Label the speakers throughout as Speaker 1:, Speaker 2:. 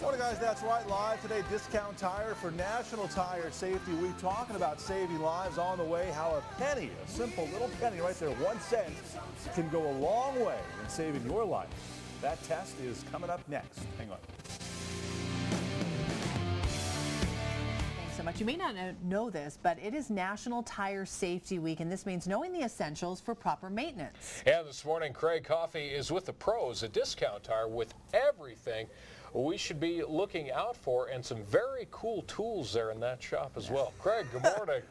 Speaker 1: Morning, guys. That's right. Live today, Discount Tire for National Tire Safety Week. Talking about saving lives on the way. How a penny, a simple little penny right there, 1 cent, can go a long way in saving your life. That test is coming up next. Hang on.
Speaker 2: Thanks so much. You may not know this, but it is National Tire Safety Week, and this means knowing the essentials for proper maintenance.
Speaker 3: And this morning, Craig Coffey is with the pros at Discount Tire with everything we should be looking out for and some very cool tools there in that shop as well. Craig, good morning.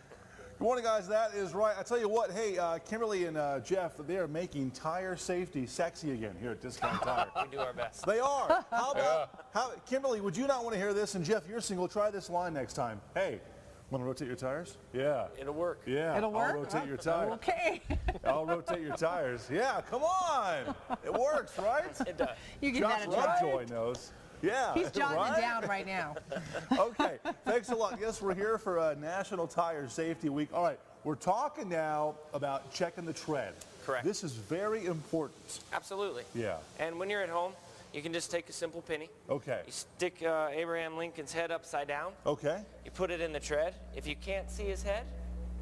Speaker 1: Good morning, guys. That is right. I tell you what, hey, Kimberly and Jeff, they are making tire safety sexy again here at Discount Tire.
Speaker 4: We do our best.
Speaker 1: They are. How about, Kimberly, would you not want to hear this? And Jeff, you're single. Try this line next time. Hey, want to rotate your tires? Yeah.
Speaker 4: It'll work.
Speaker 1: Yeah.
Speaker 2: It'll work?
Speaker 1: I'll rotate your tires.
Speaker 2: Okay.
Speaker 1: I'll rotate your tires. Yeah, come on. It works, right?
Speaker 4: It does.
Speaker 2: You give that a
Speaker 1: Josh
Speaker 2: try.
Speaker 1: Lovejoy knows. Yeah.
Speaker 2: He's jotting
Speaker 1: right?
Speaker 2: it down right now.
Speaker 1: Okay, thanks a lot. Yes, we're here for National Tire Safety Week. All right, we're talking now about checking the tread.
Speaker 4: Correct.
Speaker 1: This is very important.
Speaker 4: Absolutely.
Speaker 1: Yeah.
Speaker 4: And when you're at home, you can just take a simple penny.
Speaker 1: Okay.
Speaker 4: You stick Abraham Lincoln's head upside down.
Speaker 1: Okay.
Speaker 4: You put it in the tread. If you can't see his head,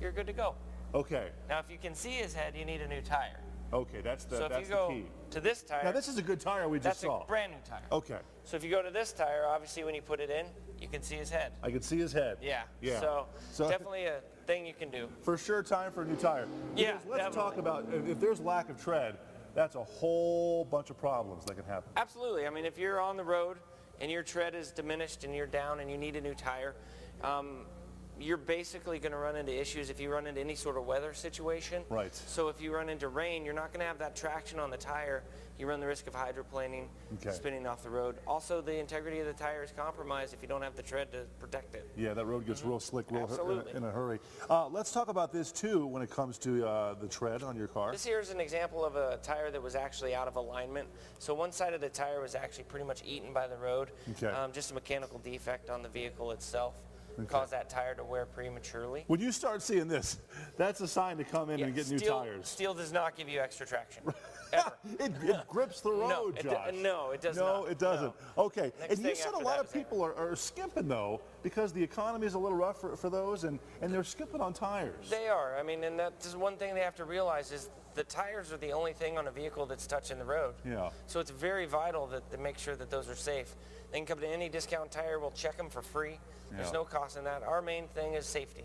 Speaker 4: you're good to go.
Speaker 1: Okay.
Speaker 4: Now, if you can see his head, you need a new tire.
Speaker 1: Okay, that's the
Speaker 4: So if
Speaker 1: that's
Speaker 4: you go
Speaker 1: the key.
Speaker 4: to this tire,
Speaker 1: Now this is a good tire we just
Speaker 4: that's
Speaker 1: saw.
Speaker 4: a brand new tire.
Speaker 1: Okay.
Speaker 4: So if you go to this tire, obviously when you put it in, you can see his head.
Speaker 1: I can see his head.
Speaker 4: Yeah.
Speaker 1: Yeah.
Speaker 4: So definitely a thing you can do.
Speaker 1: For sure, time for a new tire.
Speaker 4: Yeah,
Speaker 1: Because let's talk
Speaker 4: definitely.
Speaker 1: about if there's lack of tread, that's a whole bunch of problems that can happen.
Speaker 4: Absolutely. I mean, if you're on the road and your tread is diminished and you're down and you need a new tire, you're basically going to run into issues if you run into any sort of weather situation.
Speaker 1: Right.
Speaker 4: So if you run into rain, you're not going to have that traction on the tire. You run the risk of hydroplaning, spinning off the road. Also, the integrity of the tire is compromised if you don't have the tread to protect it.
Speaker 1: Yeah, that road gets real slick
Speaker 4: Absolutely.
Speaker 1: in a hurry. Let's talk about this too when it comes to the tread on your car.
Speaker 4: This here is an example of a tire that was actually out of alignment. So one side of the tire was actually pretty much eaten by the road.
Speaker 1: Okay.
Speaker 4: Just a mechanical defect on the vehicle itself. Cause that tire to wear prematurely.
Speaker 1: When you start seeing this, that's a sign to come in and get new tires.
Speaker 4: Steel does not give you extra traction. Ever.
Speaker 1: It grips the road, Josh.
Speaker 4: No, it does not.
Speaker 1: No, it doesn't.
Speaker 4: No.
Speaker 1: Okay,
Speaker 4: Next
Speaker 1: and you
Speaker 4: thing
Speaker 1: said a
Speaker 4: after
Speaker 1: lot
Speaker 4: that
Speaker 1: of
Speaker 4: is
Speaker 1: people are skimping, though, because the economy is a little rough for those, and they're skimping on tires.
Speaker 4: They are. I mean, and that's one thing they have to realize is the tires are the only thing on a vehicle that's touching the road.
Speaker 1: Yeah.
Speaker 4: So it's very vital that they make sure that those are safe. They can come to any Discount Tire. We'll check them for free. There's
Speaker 1: Yeah.
Speaker 4: no cost in that. Our main thing is safety.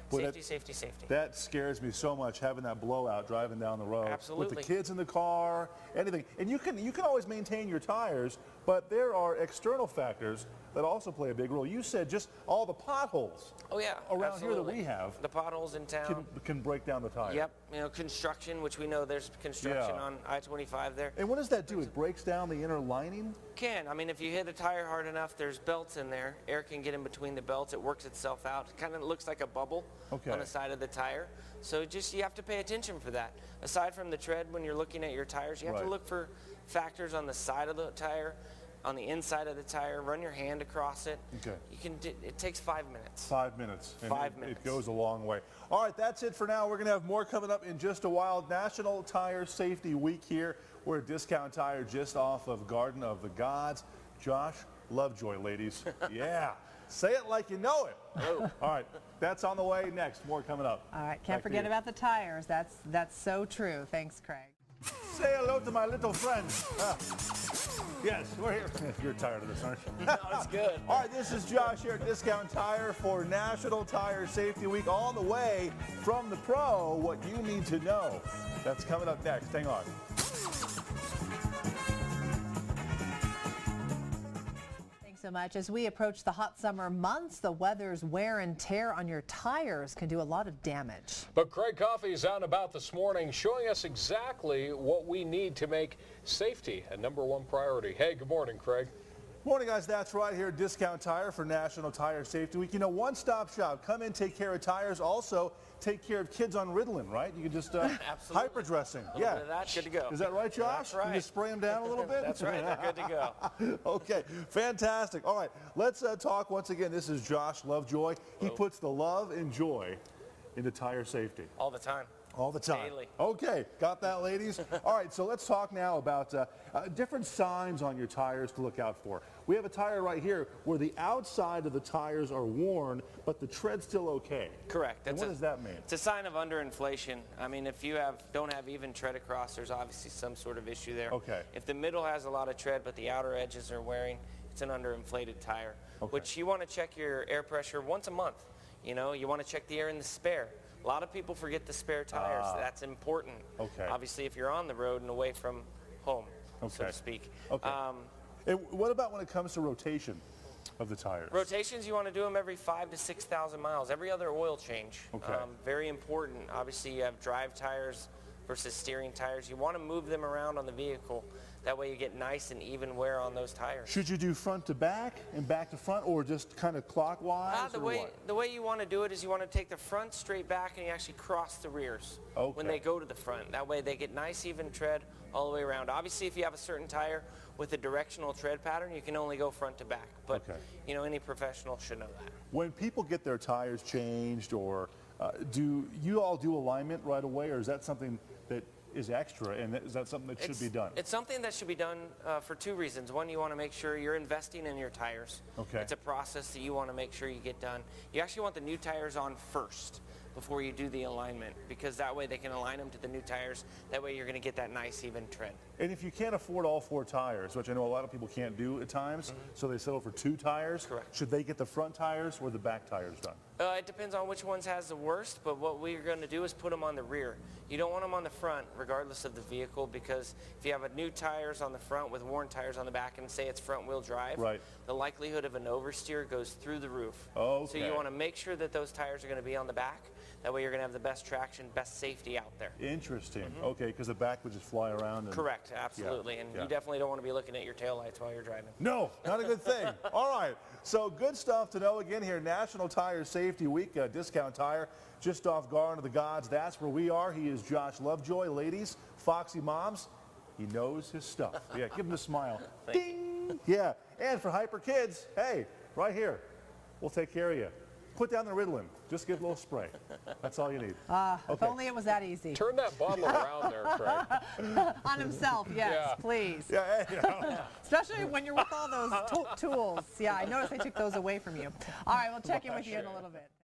Speaker 1: Boy,
Speaker 4: Safety.
Speaker 1: That scares me so much, having that blowout driving down the road.
Speaker 4: Absolutely.
Speaker 1: With the kids in the car, anything. And you can always maintain your tires, but there are external factors that also play a big role. You said just all the potholes
Speaker 4: Oh yeah,
Speaker 1: around
Speaker 4: absolutely.
Speaker 1: here that we have
Speaker 4: The potholes in town.
Speaker 1: can break down the tire.
Speaker 4: Yep. You know, construction, which we know there's construction
Speaker 1: Yeah.
Speaker 4: on I-25 there.
Speaker 1: And what does that do? It breaks down the inner lining?
Speaker 4: Can. I mean, if you hit a tire hard enough, there's belts in there. Air can get in between the belts. It works itself out. It kind of looks like a bubble on the side of the tire. So just you have to pay attention for that. Aside from the tread, when you're looking at your tires, you have to look for factors on the side of the tire, on the inside of the tire. Run your hand across it.
Speaker 1: Okay.
Speaker 4: You can. It takes 5 minutes.
Speaker 1: 5 minutes. And
Speaker 4: 5 minutes.
Speaker 1: It goes a long way. All right, that's it for now. We're going to have more coming up in just a while. National Tire Safety Week here. We're at Discount Tire just off of Garden of the Gods. Josh Lovejoy, ladies. Yeah. Say it like you know it. All right, that's on the way next. More coming up.
Speaker 2: All right, can't forget about the tires. That's so true. Thanks, Craig.
Speaker 1: Say hello to my little friend. Yes, we're here. You're tired of this, aren't you?
Speaker 4: No, it's good.
Speaker 1: All right, this is Josh here at Discount Tire for National Tire Safety Week, all the way from the pro, what you need to know. That's coming up next. Hang on.
Speaker 2: So much. As we approach the hot summer months, the weather's wear and tear on your tires can do a lot of damage.
Speaker 3: But Craig Coffey is out and about this morning showing us exactly what we need to make safety a #1 priority. Hey, good morning, Craig.
Speaker 1: Morning, guys. That's right here at Discount Tire for National Tire Safety Week. You know, one-stop shop. Come in, take care of tires. Also, take care of kids on Ritalin, right? You can just hyper-dressing.
Speaker 4: A little bit of that, good to go.
Speaker 1: Is that right, Josh?
Speaker 4: That's right.
Speaker 1: You just spray them down a little bit?
Speaker 4: That's right. They're good to go.
Speaker 1: Okay, fantastic. All right, let's talk once again. This is Josh Lovejoy. He puts the love and joy into tire safety.
Speaker 4: All the time.
Speaker 1: All the time.
Speaker 4: Daily.
Speaker 1: Okay, got that, ladies? All right, so let's talk now about different signs on your tires to look out for. We have a tire right here where the outside of the tires are worn, but the tread's still okay.
Speaker 4: Correct.
Speaker 1: And what does that mean?
Speaker 4: It's a sign of underinflation. I mean, if you don't have even tread across, there's obviously some sort of issue there.
Speaker 1: Okay.
Speaker 4: If the middle has a lot of tread, but the outer edges are wearing, it's an underinflated tire.
Speaker 1: Okay.
Speaker 4: Which you want to check your air pressure once a month. You know, you want to check the air in the spare. A lot of people forget the spare tires. That's important.
Speaker 1: Okay.
Speaker 4: Obviously, if you're on the road and away from home, so
Speaker 1: Okay.
Speaker 4: to speak.
Speaker 1: Okay. And what about when it comes to rotation of the tires?
Speaker 4: Rotations, you want to do them every 5,000 to 6,000 miles. Every other oil change.
Speaker 1: Okay.
Speaker 4: Very important. Obviously, you have drive tires versus steering tires. You want to move them around on the vehicle. That way you get nice and even wear on those tires.
Speaker 1: Should you do front to back and back to front, or just kind of clockwise?
Speaker 4: The way you want to do it is you want to take the front straight back and you actually cross the rears when they go to the front. That way they get nice even tread all the way around. Obviously, if you have a certain tire with a directional tread pattern, you can only go front to back. But you know, any professional should know that.
Speaker 1: When people get their tires changed, or do you all do alignment right away, or is that something that is extra, and is that something that should be done?
Speaker 4: It's something that should be done for two reasons. One, you want to make sure you're investing in your tires.
Speaker 1: Okay.
Speaker 4: It's a process that you want to make sure you get done. You actually want the new tires on first before you do the alignment, because that way they can align them to the new tires. That way you're going to get that nice even tread.
Speaker 1: And if you can't afford all 4 tires, which I know a lot of people can't do at times, so they settle for 2 tires.
Speaker 4: Correct.
Speaker 1: Should they get the front tires or the back tires done?
Speaker 4: It depends on which ones has the worst, but what we're going to do is put them on the rear. You don't want them on the front, regardless of the vehicle, because if you have new tires on the front with worn tires on the back, and say it's front-wheel drive, the likelihood of an oversteer goes through the roof.
Speaker 1: Okay.
Speaker 4: So you want to make sure that those tires are going to be on the back. That way you're going to have the best traction, best safety out there.
Speaker 1: Interesting. Okay, because the back would just fly around. And
Speaker 4: Correct, absolutely. And you definitely don't want to be looking at your taillights while you're driving.
Speaker 1: No, not a good thing. All right, so good stuff to know again here. National Tire Safety Week, Discount Tire, just off Garden of the Gods. That's where we are. He is Josh Lovejoy. Ladies, Foxy Moms, he knows his stuff. Yeah, give him a smile. Ding! Yeah, and for hyper kids, hey, right here, we'll take care of you. Put down the Ritalin. Just give a little spray. That's all you need.
Speaker 2: If only it was that easy.
Speaker 3: Turn that bottle around there, Craig.
Speaker 2: On himself, yes,
Speaker 3: Yeah.
Speaker 2: please.
Speaker 1: Yeah, hey,
Speaker 2: Especially when you're with all those tools. Yeah, I noticed I took those away from you. All right, we'll check in with you in a little bit.